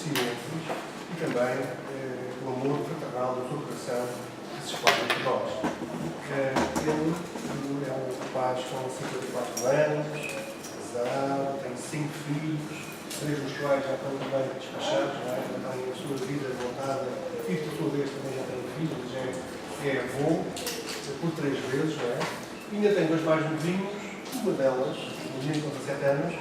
acontecimentos e também o amor fraternal do seu coração que se espalha entre nós. Ele é um rapaz com 54 anos, casado, tem 5 filhos, 3 dos quais já estão também despachados, já têm a sua vida montada e, por sua vez, também já tem filhos, já é avô por 3 vezes, não é? E ainda tem 2 mais novinhos, uma delas, um menino com 17 anos,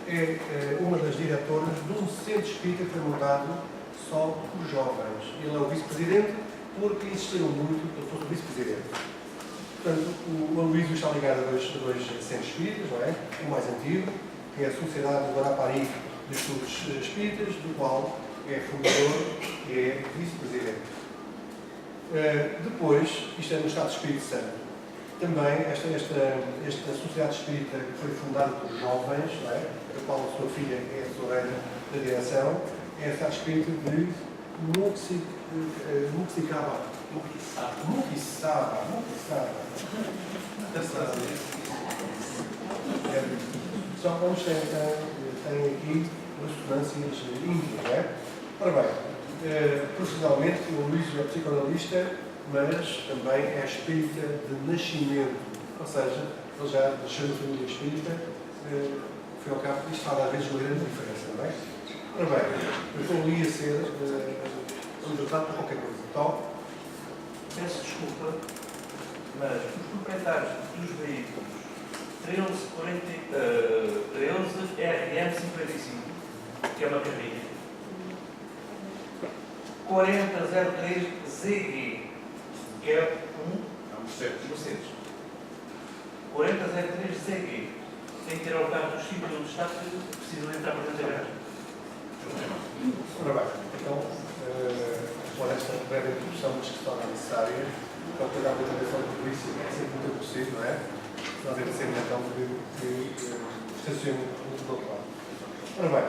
é uma das diretoras de um centro espírita que foi montado só por jovens. Ele é o vice-presidente porque insistiram muito que ele fosse o vice-presidente. Portanto, o Aloísio está ligado a dois centros espíritas, não é? O mais antigo, que é a Sociedade do Guarapari de Estudos Espíritas, do qual é fundador e é vice-presidente. Depois, isto é no Estado de Espírito Santo, também esta Sociedade Espírita que foi fundada por jovens, não é? Da qual a sua filha é a tesoureira da direção, é a Sociedade Espírita de Muquicaba. Só que vamos tem aqui ressonâncias íntimas, não é? Ora bem, profissionalmente o Aloísio é psicanalista, mas também é espírita de nascimento, ou seja, ele já nasceu na família espírita, foi ao cabo, isto faz às vezes uma grande diferença, não é? Ora bem, eu estou ali a ser contratado por qualquer coisa. Então, peço desculpa, mas os proprietários dos veículos 13 RM55, que é uma carrinha, 4003 ZG, que é um Mercedes. 4003 ZG. Tem que tirar o carro do sítio onde está, porque precisa entrar para dentro da garagem. Ora bem, então, por esta breve introdução, mas que se torna necessária, para pegar a atenção do polícia, é sempre muito possível, não é? Nós agradecemos então que estacione do outro lado. Ora bem,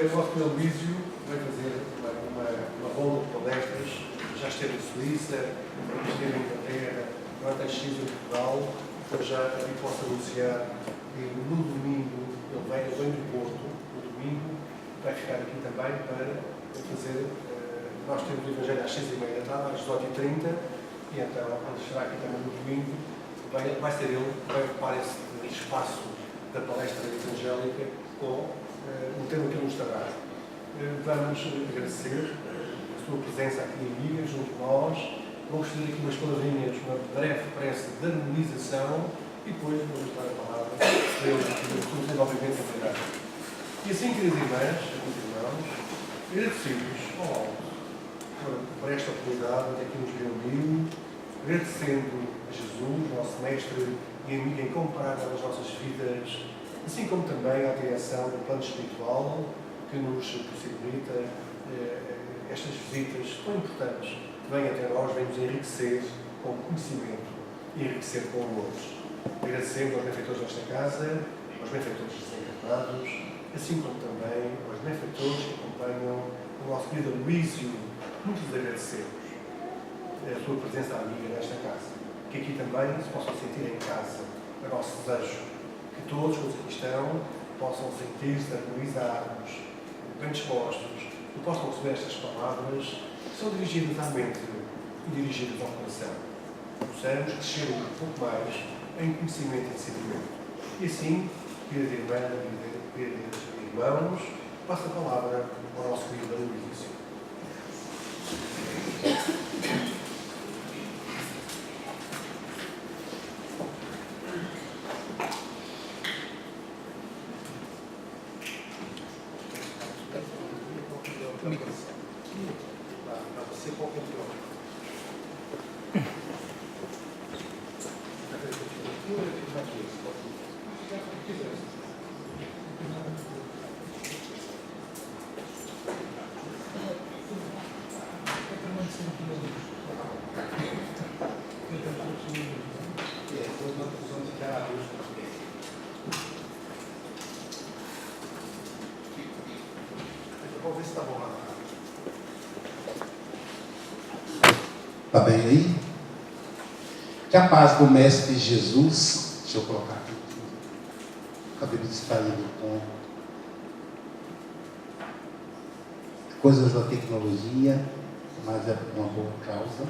o nosso Aloísio vai fazer uma ronda de palestras, já esteve em Suíça, esteve em Inglaterra, agora tem X em Portugal, então já aqui posso anunciar que no domingo ele vem do Porto, no domingo vai ficar aqui também para fazer. Nós temos o Evangelho às 6h30 da tarde, às 18h30, e então ele estará aqui também no domingo. Vai ser ele que vai ocupar esse espaço da palestra evangélica com um tema que ele nos trará. Vamos agradecer a sua presença aqui amiga, junto de nós. Vamos fazer aqui umas palavrinhas, uma breve prece de harmonização e depois vamos dar a palavra para ele aqui no seu desenvolvimento familiar. E assim, queridos irmãs, irmãos, agradecidos ao alto por esta oportunidade de aqui nos reunir, agradecendo a Jesus, nosso Mestre e amigo incomparável das nossas vidas, assim como também à direção do plano espiritual que nos possibilita estas visitas tão importantes que vêm até nós, vêm-nos enriquecer com conhecimento e enriquecer com amores. Agradecendo aos benfeitores desta casa, aos benfeitores desencarnados, assim como também aos benfeitores que acompanham o nosso querido Aloísio. Muitos agradecemos a sua presença amiga nesta casa. Que aqui também se possam sentir em casa. É o nosso desejo que todos os que aqui estão possam sentir-se harmonizados, bem dispostos, e possam receber estas palavras que são dirigidas à mente e dirigidas ao coração. Possamos crescer um pouco mais em conhecimento e sentimento. E assim, queridas irmãs e queridos irmãos, passo a palavra ao nosso querido Aloísio. Vamos ver se está bom lá. Está bem aí? Que a paz do Mestre Jesus, deixa eu colocar aqui, o cabelo distraído com coisas da tecnologia, mas é por uma boa causa.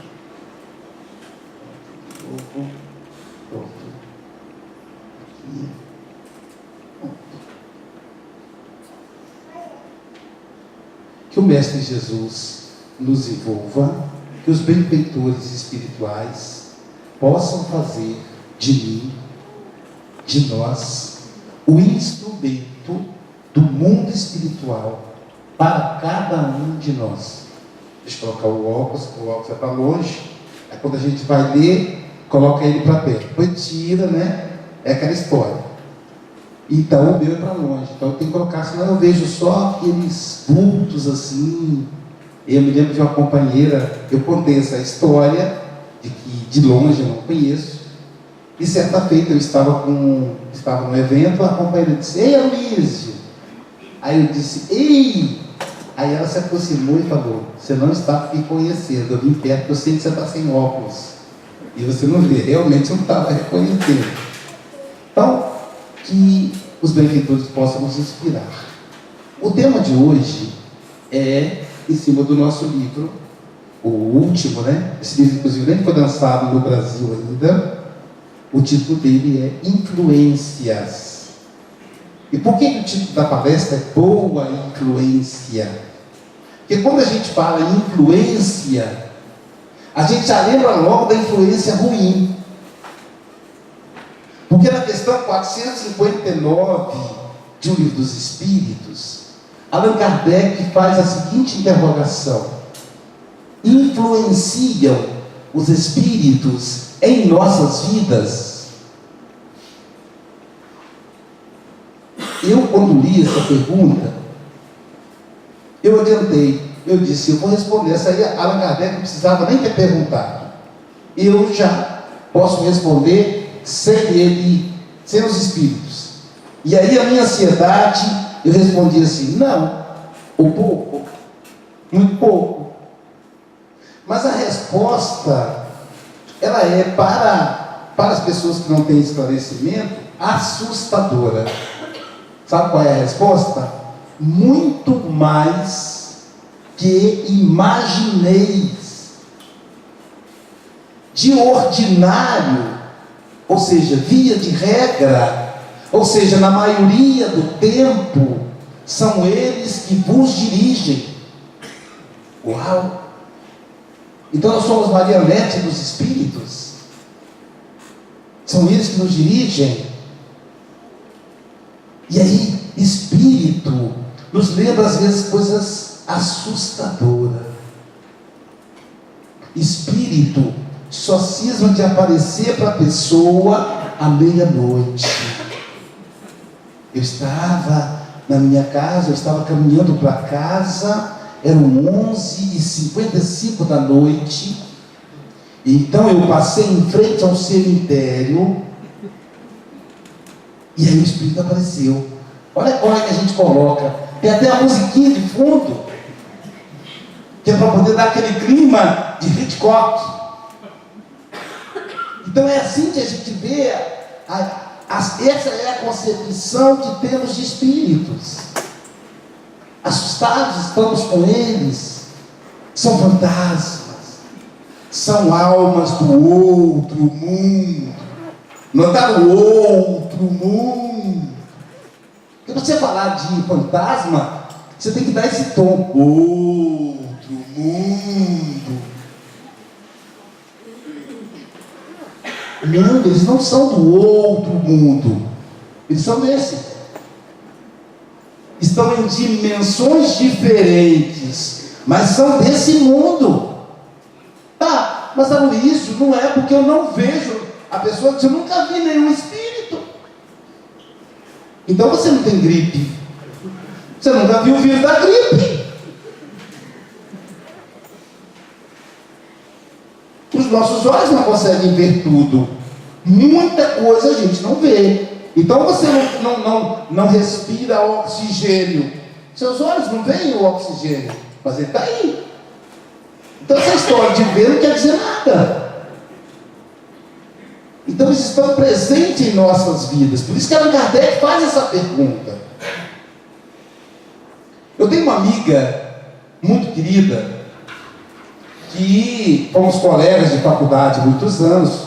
Pronto. Aqui. Pronto. Que o Mestre Jesus nos envolva, que os benfeitores espirituais possam fazer de mim, de nós, o instrumento do mundo espiritual para cada um de nós. Deixa eu colocar o óculos é para longe, aí quando a gente vai ler, coloca ele para perto, depois tira, né? É aquela história. Então o meu é para longe, então eu tenho que colocar, senão eu vejo só aqueles vultos assim. Eu me lembro de uma companheira, eu contei essa história, de que de longe eu não conheço, e certa feita eu estava num evento, a companheira disse: "Ei, Aloysio!" Aí eu disse: "Ei!" Aí ela se aproximou e falou: "Você não está me conhecendo, eu vim perto, porque eu sei que você está sem óculos, e você não vê." Realmente eu não estava reconhecendo. Então, que os benfeitores possam nos inspirar. O tema de hoje é em cima do nosso livro, o último, né? Esse livro, inclusive, nem foi lançado no Brasil ainda. O título dele é Influências. E por que o título da palestra é Boa Influência? Porque quando a gente fala em influência, a gente já lembra logo da influência ruim. Porque na questão 459 de O Livro dos Espíritos, Allan Kardec faz a seguinte interrogação: influenciam os espíritos em nossas vidas? Eu, quando li essa pergunta, eu adiantei, eu disse: eu vou responder. Essa aí Allan Kardec não precisava nem ter perguntado, eu já posso responder sem ele, sem os espíritos. E aí a minha ansiedade, eu respondi assim: não, ou pouco, muito pouco. Mas a resposta, ela é para as pessoas que não têm esclarecimento, assustadora. Sabe qual é a resposta? Muito mais que imagineis. De ordinário, ou seja, via de regra, ou seja, na maioria do tempo, são eles que vos dirigem. Uau! Então nós somos marionetes dos espíritos? São eles que nos dirigem? E aí, espírito nos lembra às vezes coisas assustadoras. Espírito só cisma de aparecer para a pessoa à meia-noite. Eu estava na minha casa, eu estava caminhando para casa, eram 11h55 da noite, então eu passei em frente ao cemitério, e aí o Espírito apareceu. Olha qual é que a gente coloca, tem até a musiquinha de fundo, que é para poder dar aquele clima de Hitchcock. Então é assim que a gente vê, essa é a concepção que temos de espíritos. Assustados estamos com eles, são fantasmas, são almas do outro mundo. Notaram? O outro mundo. Porque você falar de fantasma, você tem que dar esse tom. Outro mundo. Não, eles não são do outro mundo. Eles são desse. Estão em dimensões diferentes, mas são desse mundo. Tá, mas isso não é porque eu não vejo a pessoa, que eu nunca vi nenhum espírito. Então você não tem gripe. Você nunca viu o vírus da gripe. Os nossos olhos não conseguem ver tudo. Muita coisa a gente não vê. Então você não respira oxigênio. Seus olhos não veem o oxigênio, mas ele está aí. Então essa história de ver não quer dizer nada. Então eles estão presentes em nossas vidas. Por isso que Allan Kardec faz essa pergunta. Eu tenho uma amiga muito querida, que fomos colegas de faculdade há muitos anos.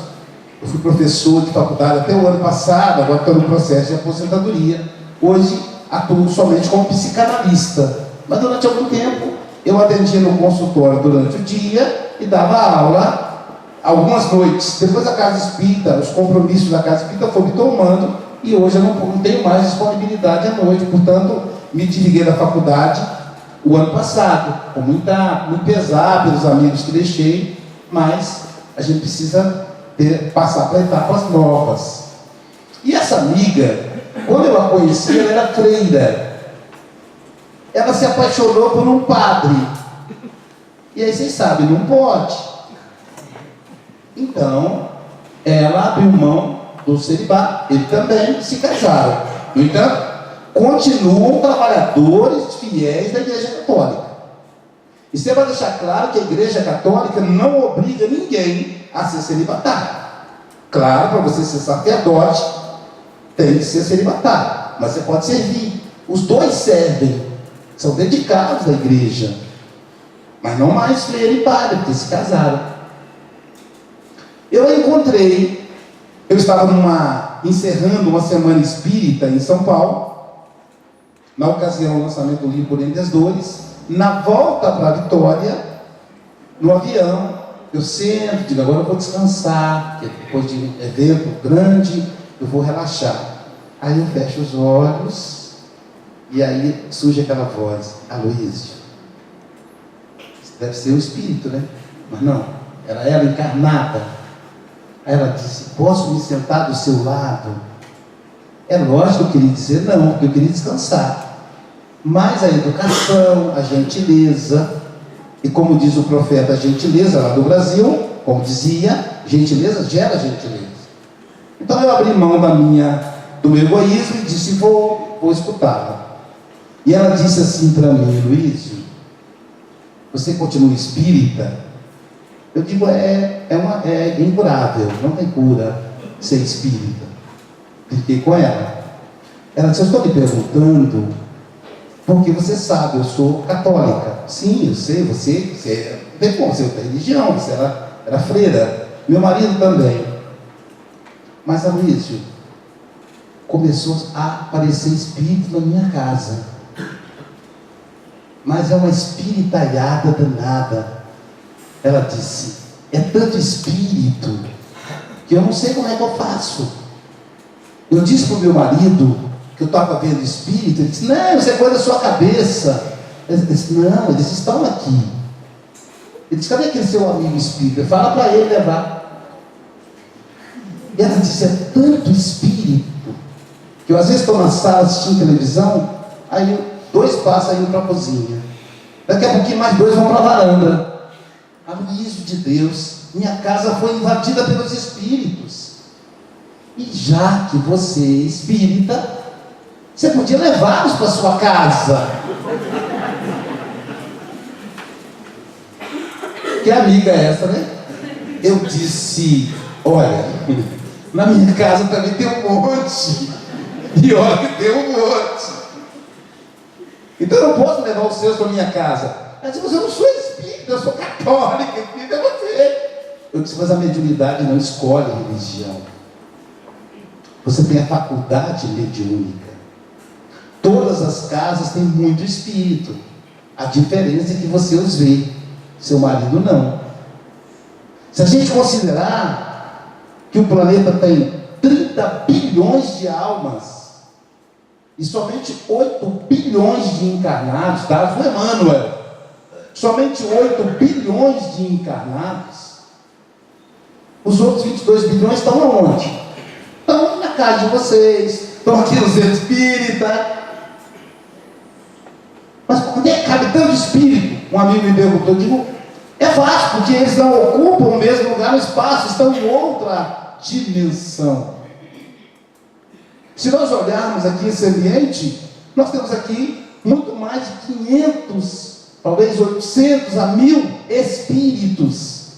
Eu fui professor de faculdade até o ano passado, agora estou no processo de aposentadoria. Hoje atuo somente como psicanalista, mas durante algum tempo eu atendia no consultório durante o dia e dava aula algumas noites. Depois a Casa Espírita, os compromissos da Casa Espírita foram me tomando e hoje eu não tenho mais disponibilidade à noite, portanto me desliguei da faculdade o ano passado, com muito pesar pelos amigos que deixei, mas a gente precisa passar para etapas novas. E essa amiga, quando eu a conheci, ela era freira. Ela se apaixonou por um padre. E aí vocês sabem, não pode. Então, ela abriu mão do celibato, ele também se casaram. No entanto, continuam trabalhadores fiéis da Igreja Católica. E você vai deixar claro que a Igreja Católica não obriga ninguém a ser celibatário. Claro, para você ser sacerdote, tem que ser celibatário, mas você pode servir. Os dois servem, são dedicados à igreja, mas não mais freira e padre, porque se casaram. Eu a encontrei, eu estava encerrando uma semana espírita em São Paulo, na ocasião do lançamento do livro Por Entre as Dores. Na volta para a Vitória, no avião, eu sento, digo, agora eu vou descansar, porque depois de um evento grande, eu vou relaxar. Aí eu fecho os olhos, e aí surge aquela voz: Aloísio, deve ser o espírito, né? Mas não, era ela encarnada. Aí ela disse: posso me sentar do seu lado? É lógico que eu queria dizer não, porque eu queria descansar. Mas a educação, a gentileza, e como diz o profeta, a gentileza lá do Brasil, como dizia, gentileza gera gentileza. Então eu abri mão do meu egoísmo e disse: vou escutá-la. E ela disse assim para mim: Luísio, você continua espírita? Eu digo: é incurável, não tem cura ser espírita. Fiquei com ela. Ela disse: eu estou lhe perguntando porque você sabe, eu sou católica. Sim, eu sei, você tem como, você tem religião, você era freira. Meu marido também. Mas, Aloísio, começou a aparecer espírito na minha casa. Mas é uma espiritalhada danada. Ela disse: é tanto espírito que eu não sei como é que eu faço. Eu disse para o meu marido que eu estava vendo espírito. Ele disse: não, isso é coisa da sua cabeça. Eu disse: não, eles estão aqui. Ele disse: cadê aquele seu amigo espírita? Fala para ele levar. E ela disse: é tanto espírito que eu às vezes estou na sala assistindo televisão, aí 2 passam indo para a cozinha, daqui a pouquinho mais 2 vão para a varanda. Aviso de Deus, minha casa foi invadida pelos espíritos. E já que você é espírita, você podia levá-los para sua casa. Que amiga é essa, né? Eu disse: olha, na minha casa também tem um monte. E olha que tem um monte. Então eu não posso levar os seus para minha casa. Ela disse: mas eu não sou espírita, eu sou católica, espírita é você. Eu disse: mas a mediunidade não escolhe a religião. Você tem a faculdade mediúnica. Todas as casas têm muito espírito. A diferença é que você os vê, seu marido não. Se a gente considerar que o planeta tem 30 bilhões de almas e somente 8 bilhões de encarnados, dados do Emmanuel, somente 8 bilhões de encarnados, os outros 22 bilhões estão aonde? Estão na casa de vocês, estão aqui no centro espírita. Mas onde é que cabe tanto espírito? Um amigo me perguntou. Eu digo: é fácil, porque eles não ocupam o mesmo lugar no espaço, estão em outra dimensão. Se nós olharmos aqui esse ambiente, nós temos aqui muito mais de 500, talvez 800 a 1000 espíritos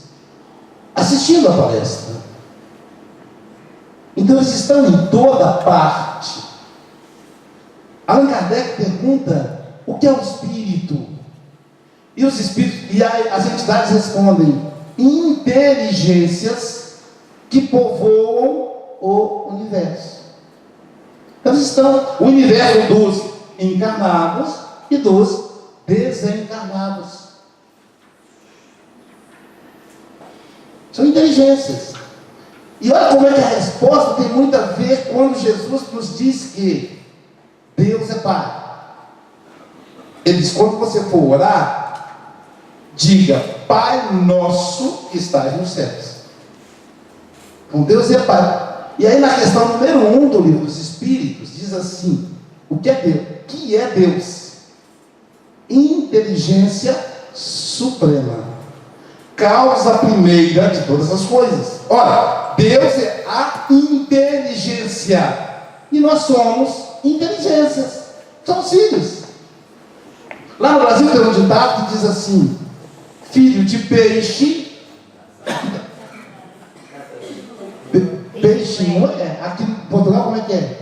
assistindo a palestra. Então eles estão em toda parte. Allan Kardec pergunta: o que é o espírito? E os espíritos, e as entidades respondem: inteligências que povoam o universo. Então estão o universo dos encarnados e dos desencarnados. São inteligências. E olha como é que a resposta tem muito a ver quando Jesus nos diz que Deus é Pai. Ele diz: quando você for orar, diga: Pai nosso que estás nos céus. Então Deus é Pai. E aí na questão número 1 do livro dos Espíritos, diz assim: o que é Deus? O que é Deus? Inteligência suprema, causa primeira de todas as coisas. Ora, Deus é a inteligência, e nós somos inteligências, somos filhos. Lá no Brasil tem um ditado que diz assim: filho de peixe, peixe, aqui em Portugal como é que é?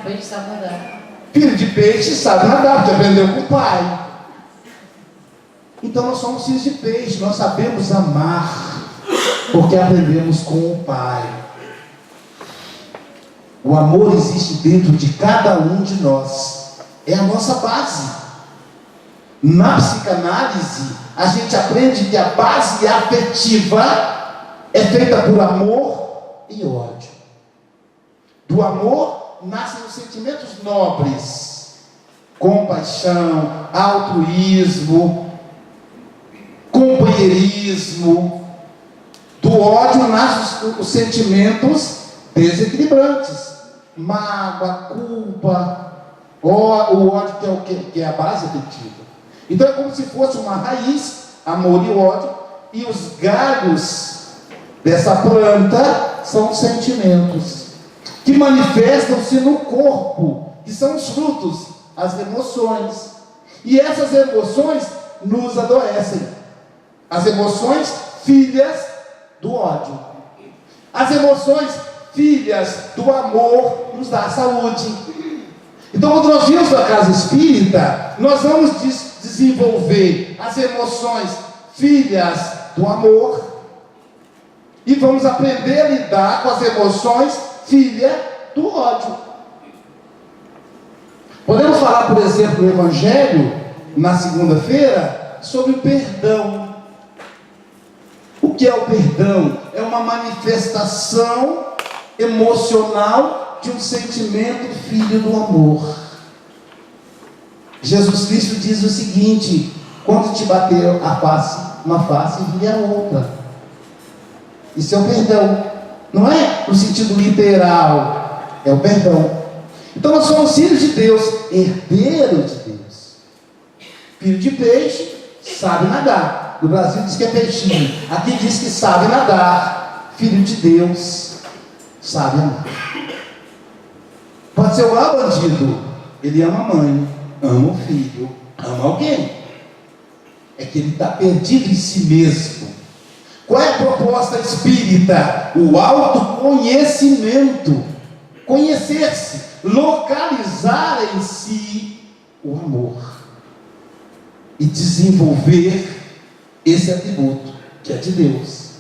Peixe sabe nadar. Filho de peixe sabe nadar, porque aprendeu com o pai. Então nós somos filhos de peixe, nós sabemos amar, porque aprendemos com o pai. O amor existe dentro de cada um de nós, é a nossa base. Na psicanálise, a gente aprende que a base afetiva é feita por amor e ódio. Do amor nascem os sentimentos nobres: compaixão, altruísmo, companheirismo. Do ódio nascem os sentimentos desequilibrantes: mágoa, culpa, o ódio que é o quê? Que é a base afetiva. Então é como se fosse uma raiz, amor e ódio, e os galhos dessa planta são os sentimentos que manifestam-se no corpo, que são os frutos, as emoções. E essas emoções nos adoecem. As emoções filhas do ódio. As emoções filhas do amor nos dá saúde. Então, quando nós vimos na casa espírita, nós vamos desenvolver as emoções filhas do amor e vamos aprender a lidar com as emoções filha do ódio. Podemos falar, por exemplo, no Evangelho, na segunda-feira, sobre o perdão. O que é o perdão? É uma manifestação emocional de um sentimento filho do amor. Jesus Cristo diz o seguinte: quando te bater uma face, vire a outra. Isso é o perdão. Não é no sentido literal, é o perdão. Então nós somos filhos de Deus, herdeiros de Deus. Filho de peixe, sabe nadar. No Brasil diz que é peixinho, aqui diz que sabe nadar. Filho de Deus, sabe amar. Pode ser o maior bandido, ele ama a mãe, ama o filho, ama alguém. É que ele está perdido em si mesmo. Qual é a proposta espírita? O autoconhecimento. Conhecer-se, localizar em si o amor e desenvolver esse atributo que é de Deus.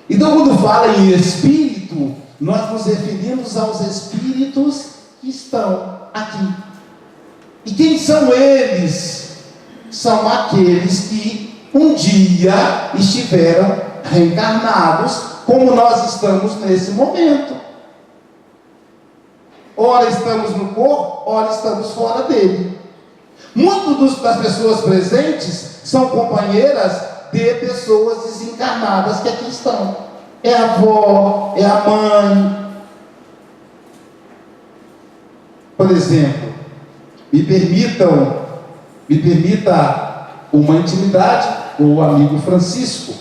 Então, quando fala em espírito, nós nos referimos aos espíritos que estão aqui. E quem são eles? São aqueles que um dia estiveram reencarnados, como nós estamos nesse momento. Ora estamos no corpo, ora estamos fora dele. Muitas das pessoas presentes são companheiras de pessoas desencarnadas que aqui estão. É a avó, é a mãe. Por exemplo, me permita uma intimidade. O amigo Francisco,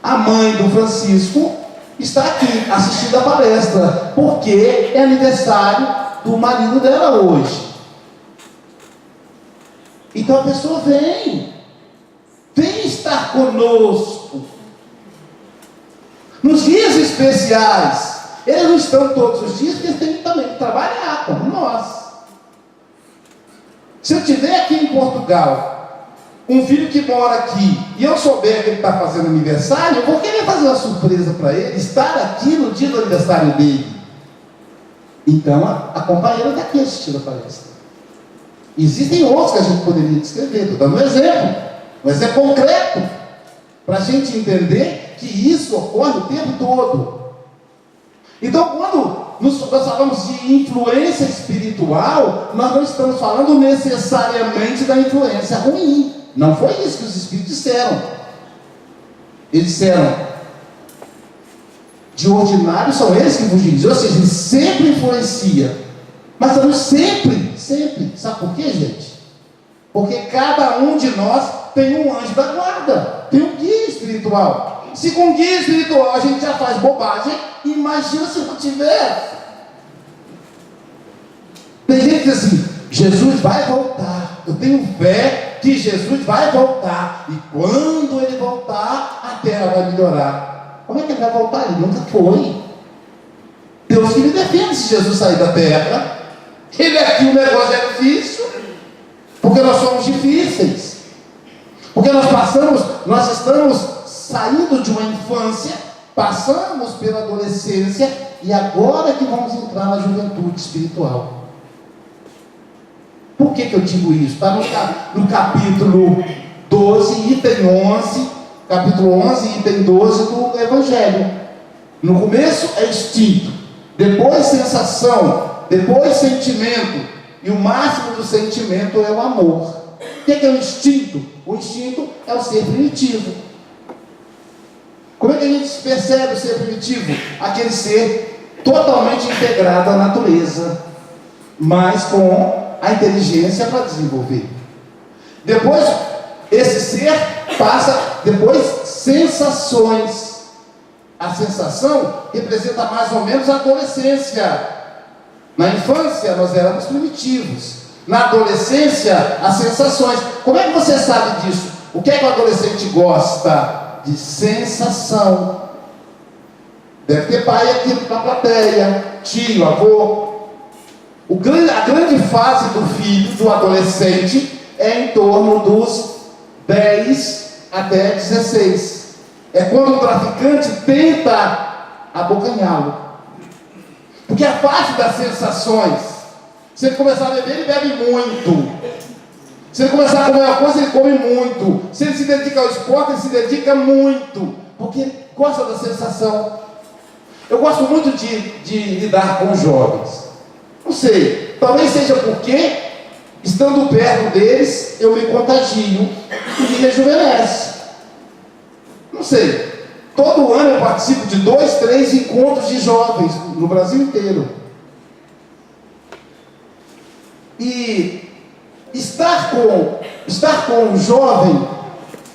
a mãe do Francisco está aqui assistindo a palestra, porque é aniversário do marido dela hoje. Então a pessoa vem estar conosco nos dias especiais. Eles não estão todos os dias, porque eles têm também que trabalhar como nós. Se eu tiver aqui em Portugal um filho que mora aqui e eu souber que ele está fazendo aniversário, eu vou querer fazer uma surpresa para ele, estar aqui no dia do aniversário dele. Então a companheira está aqui assistindo a palestra. Existem outros que a gente poderia descrever, estou dando um exemplo concreto, para a gente entender que isso ocorre o tempo todo. Então, quando nós falamos de influência espiritual, nós não estamos falando necessariamente da influência ruim. Não foi isso que os Espíritos disseram. Eles disseram, de ordinário são eles que vos dirigem, ou seja, ele sempre influencia. Mas não sempre. Sabe por quê, gente? Porque cada um de nós tem um anjo da guarda, tem um guia espiritual. Se com guia espiritual a gente já faz bobagem, imagina se não tiver. Tem gente que diz assim, Jesus vai voltar, eu tenho fé que Jesus vai voltar, e quando ele voltar, a terra vai melhorar. Como é que ele vai voltar? Ele nunca foi. Deus que me defende se Jesus sair da terra. Ele aqui, o negócio é difícil, porque nós somos difíceis, porque nós estamos saindo de uma infância, passamos pela adolescência, e agora que vamos entrar na juventude espiritual. Por que eu digo isso? Está no capítulo 12, item 11, capítulo 11, item 12 do Evangelho. No começo é instinto, depois sensação, depois sentimento, e o máximo do sentimento é o amor. O que é o instinto? O instinto é o ser primitivo. Como é que a gente percebe o ser primitivo? Aquele ser totalmente integrado à natureza, mas com a inteligência para desenvolver. Depois, esse ser passa, depois, sensações. A sensação representa mais ou menos a adolescência. Na infância, nós éramos primitivos. Na adolescência, as sensações. Como é que você sabe disso? O que é que o adolescente gosta? De sensação. Deve ter pai aqui na plateia, tio, avô. A grande fase do filho, do adolescente, é em torno dos 10 até 16. É quando o traficante tenta abocanhá-lo. Porque a fase das sensações, se ele começar a beber, ele bebe muito. Se ele começar a comer uma coisa, ele come muito. Se ele se dedica ao esporte, ele se dedica muito. Porque ele gosta da sensação. Eu gosto muito de lidar com os jovens. Não sei, talvez seja porque, estando perto deles, eu me contagio e me rejuvenesce. Não sei. Todo ano eu participo de 2, 3 encontros de jovens no Brasil inteiro. E estar com o jovem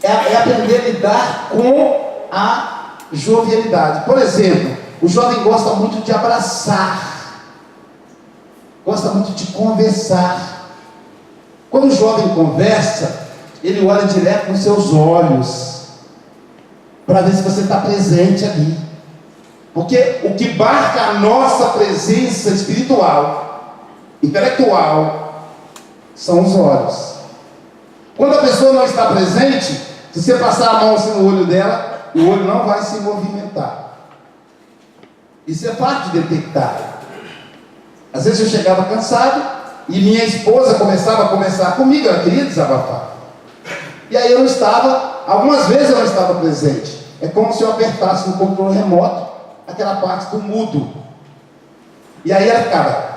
é aprender a lidar com a jovialidade. Por exemplo, o jovem gosta muito de abraçar, gosta muito de conversar. Quando o jovem conversa, ele olha direto nos seus olhos, para ver se você está presente ali. Porque o que marca a nossa presença espiritual, intelectual, são os olhos. Quando a pessoa não está presente, se você passar a mão assim no olho dela, o olho não vai se movimentar. Isso é fácil de detectar. Às vezes eu chegava cansado e minha esposa começava a conversar comigo, ela queria desabafar. E aí eu não estava, algumas vezes eu não estava presente. É como se eu apertasse no controle remoto aquela parte do mudo. E aí ela ficava.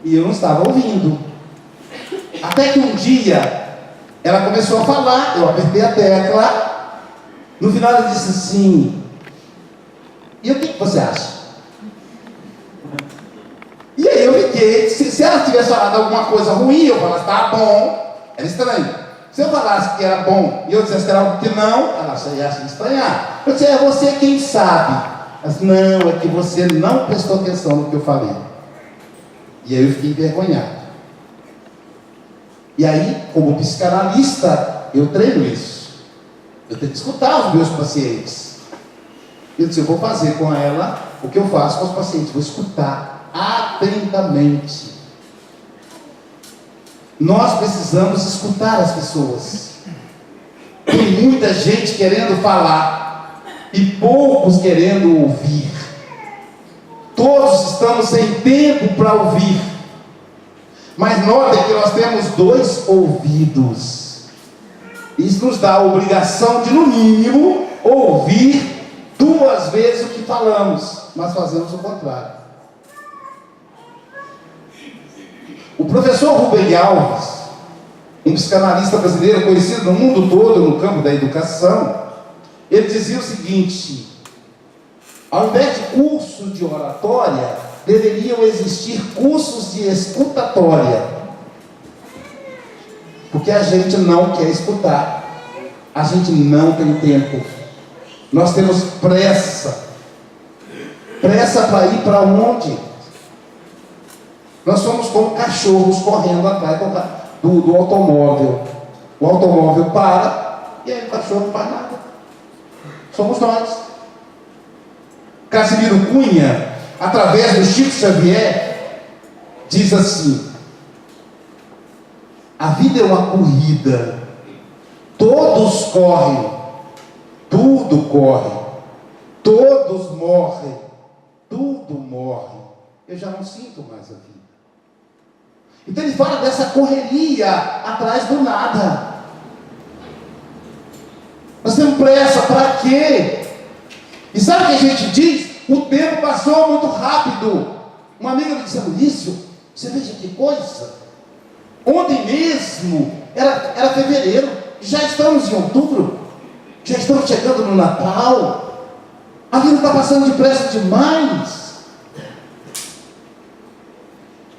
E eu não estava ouvindo. Até que um dia ela começou a falar, eu apertei a tecla. No final ela disse assim: e o que você acha? E aí eu fiquei, se ela tivesse falado alguma coisa ruim, eu falasse, tá bom, era estranho. Se eu falasse que era bom e eu dissesse que era algo que não, ela ia se estranhar. Eu disse, é você quem sabe. Ela disse, não, é que você não prestou atenção no que eu falei. E aí eu fiquei envergonhado. E aí, como psicanalista, eu treino isso. Eu tenho que escutar os meus pacientes. Eu disse, eu vou fazer com ela o que eu faço com os pacientes. Vou escutar atentamente. Nós precisamos escutar as pessoas. Tem muita gente querendo falar e poucos querendo ouvir. Todos estamos sem tempo para ouvir. Mas notem que nós temos 2 ouvidos. Isso nos dá a obrigação de, no mínimo, ouvir 2 vezes o que falamos. Mas fazemos o contrário. O professor Rubem Alves, um psicanalista brasileiro conhecido no mundo todo no campo da educação, ele dizia o seguinte: ao invés de cursos de oratória, deveriam existir cursos de escutatória. Porque a gente não quer escutar, a gente não tem tempo, nós temos pressa para ir para onde? Nós somos como cachorros correndo atrás do automóvel. O automóvel para e aí o cachorro não faz nada. Somos nós. Casimiro Cunha, através do Chico Xavier, diz assim: a vida é uma corrida, todos correm, tudo corre, todos morrem, tudo morre. Eu já não sinto mais a vida. Então ele fala dessa correria atrás do nada. Nós temos pressa, para quê? E sabe o que a gente diz? O tempo passou muito rápido. Uma amiga me disse: Maurício, você veja que coisa. Ontem mesmo era fevereiro, já estamos em outubro, já estamos chegando no Natal. A vida está passando depressa demais.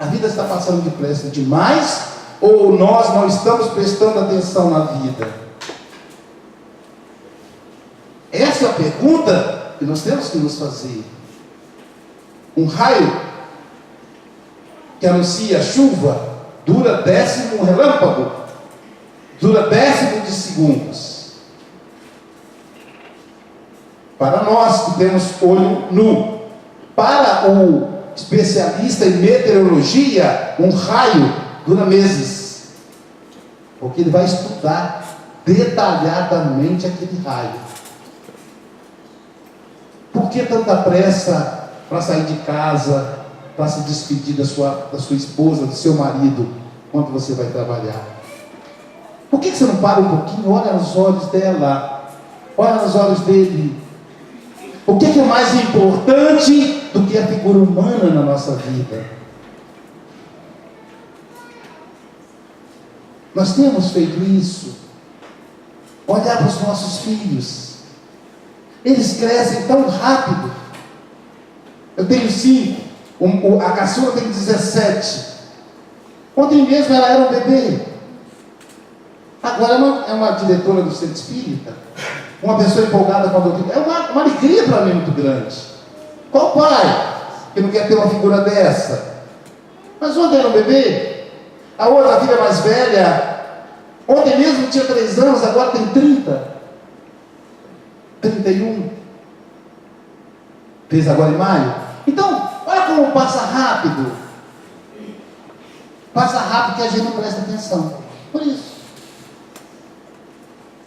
A vida está passando depressa demais, ou nós não estamos prestando atenção na vida? Essa é a pergunta que nós temos que nos fazer. Um raio que anuncia a chuva dura 10º, um relâmpago dura 10º de segundos. Para nós que temos olho nu, para o especialista em meteorologia, um raio dura meses, porque ele vai estudar detalhadamente aquele raio. Por que tanta pressa para sair de casa, para se despedir da sua esposa, do seu marido, quando você vai trabalhar? Por que você não para um pouquinho, olha nos olhos dela, olha nos olhos dele? O que é mais importante do que a figura humana na nossa vida? Nós temos feito isso. Olhar para os nossos filhos. Eles crescem tão rápido. Eu tenho 5. A caçula tem 17. Ontem mesmo ela era um bebê. Agora é uma diretora do centro espírita. Uma pessoa empolgada com a doutrina. É uma alegria para mim muito grande. Qual pai que não quer ter uma figura dessa? Mas ontem era um bebê. A outra filha mais velha, ontem mesmo tinha 3 anos, agora tem 30. 31. Fez agora em maio. Então, olha como passa rápido. Passa rápido que a gente não presta atenção. Por isso.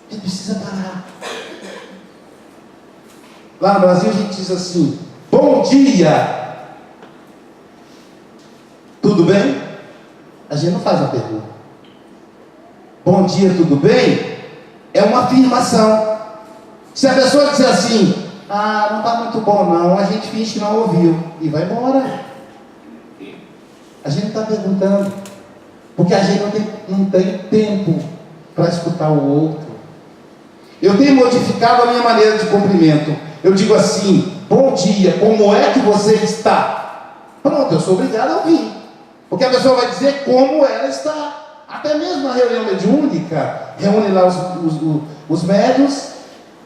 A gente precisa parar. Lá no Brasil a gente diz assim: bom dia, tudo bem? A gente não faz uma pergunta. Bom dia, tudo bem? É uma afirmação. Se a pessoa disser assim: ah, não está muito bom não, a gente finge que não ouviu e vai embora. A gente está perguntando, porque a gente não tem tempo para escutar o outro. Eu tenho modificado a minha maneira de cumprimento. Eu digo assim: bom dia, como é que você está? Pronto, eu sou obrigado a ouvir, porque a pessoa vai dizer como ela está. Até mesmo na reunião mediúnica, reúne lá os médiuns,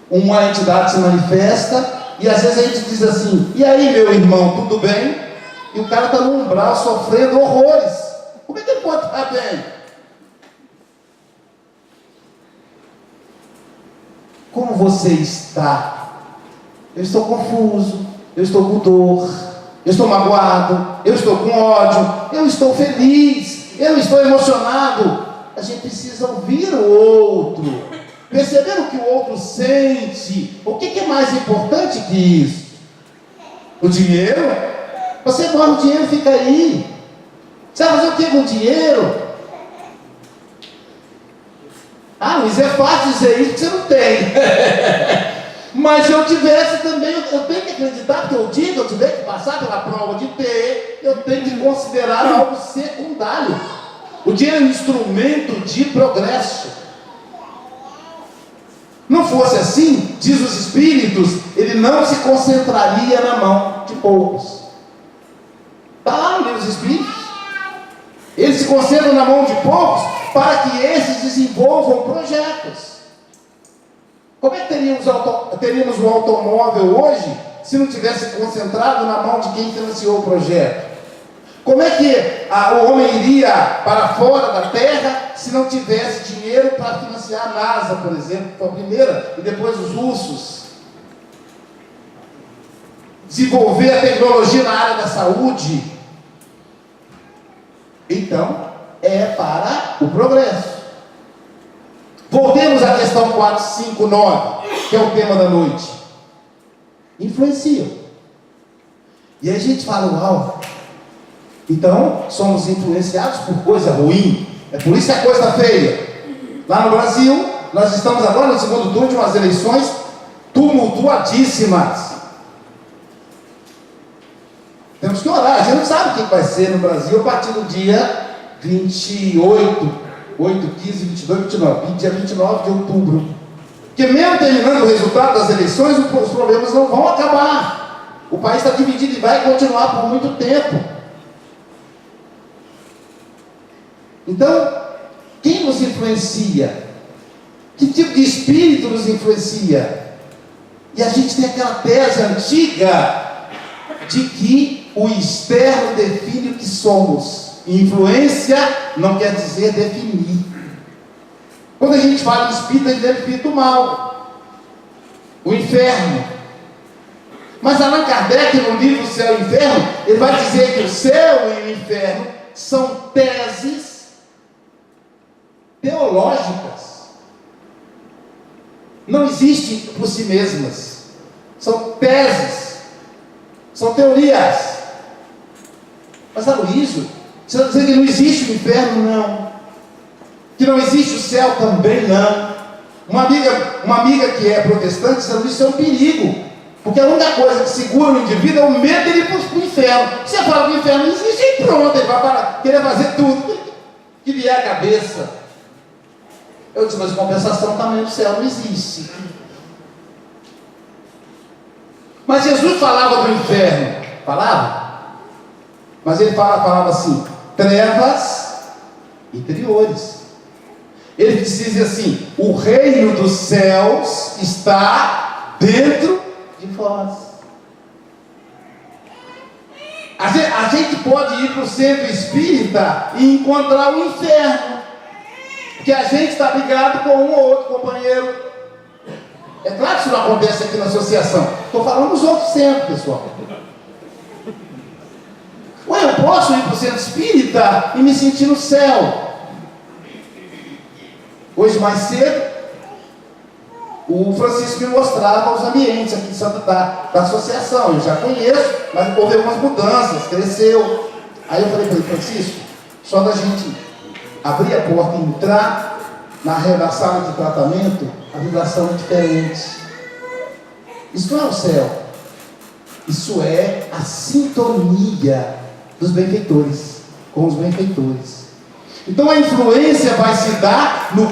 uma entidade se manifesta, e às vezes a gente diz assim: e aí, meu irmão, tudo bem? E o cara está no umbral sofrendo horrores. Como é que ele pode estar bem? Como você está? Eu estou confuso, eu estou com dor, eu estou magoado, eu estou com ódio, eu estou feliz, eu estou emocionado. A gente precisa ouvir o outro, perceber o que o outro sente. O que é mais importante que isso? O dinheiro? Você guarda o dinheiro, fica aí. Você vai fazer o que com o dinheiro? Ah, Luiz, é fácil dizer isso porque você não tem. Mas se eu tivesse também, eu tenho que acreditar que eu digo, eu tiver que passar pela prova de ter, eu tenho que considerar algo secundário. O dinheiro é um instrumento de progresso. Não fosse assim, diz os Espíritos, ele não se concentraria na mão de poucos. Está lá no livro dos Espíritos. Eles se concentram na mão de poucos para que esses desenvolvam projetos. Como é que teríamos um automóvel hoje se não tivesse concentrado na mão de quem financiou o projeto? Como é que o homem iria para fora da Terra se não tivesse dinheiro para financiar a NASA, por exemplo, que foi a primeira, e depois os russos? Desenvolver a tecnologia na área da saúde. Então, é para o progresso. Voltemos à questão 459, que é o tema da noite. Influenciam. E aí a gente fala, uau, então somos influenciados por coisa ruim. É por isso que a coisa está feia. Lá no Brasil, nós estamos agora no segundo turno de umas eleições tumultuadíssimas. Temos que orar. A gente não sabe o que vai ser no Brasil a partir do dia 28, 8, 15, 22, 29, dia 29 de outubro. Porque mesmo terminando o resultado das eleições, os problemas não vão acabar. O país está dividido e vai continuar por muito tempo. Então, quem nos influencia? Que tipo de espírito nos influencia? E a gente tem aquela tese antiga de que o externo define o que somos. Influência não quer dizer definir. Quando a gente fala de espírito, a gente define o mal, o inferno. Mas Allan Kardec, no livro Céu e Inferno, ele vai dizer que o céu e o inferno são teses teológicas. Não existem por si mesmas. São teses. São teorias. Mas Aloysio, você está dizendo que não existe o inferno? Não. Que não existe o céu? Também não. Uma amiga que é protestante diz que isso é um perigo. Porque a única coisa que segura o indivíduo é o medo dele ir para o inferno. Você fala que o inferno não existe e pronto, ele vai querer fazer tudo que vier à cabeça. Eu disse, mas em compensação também o céu não existe. Mas Jesus falava do inferno. Falava? Mas ele falava assim, trevas interiores. Ele dizia assim, o reino dos céus está dentro de vós. A gente pode ir para o centro espírita e encontrar o inferno. Porque a gente está ligado com um ou outro companheiro. É claro que isso não acontece aqui na associação. Estou falando dos outros centros, pessoal. Ué, eu posso ir para o centro espírita e me sentir no céu. Hoje mais cedo, o Francisco me mostrava os ambientes aqui de Santa da associação. Eu já conheço, mas houve algumas mudanças, cresceu. Aí eu falei para ele, Francisco, só da gente abrir a porta e entrar na sala de tratamento, a vibração é diferente. Isso não é o céu. Isso é a sintonia dos benfeitores com os benfeitores. Então a influência vai se dar no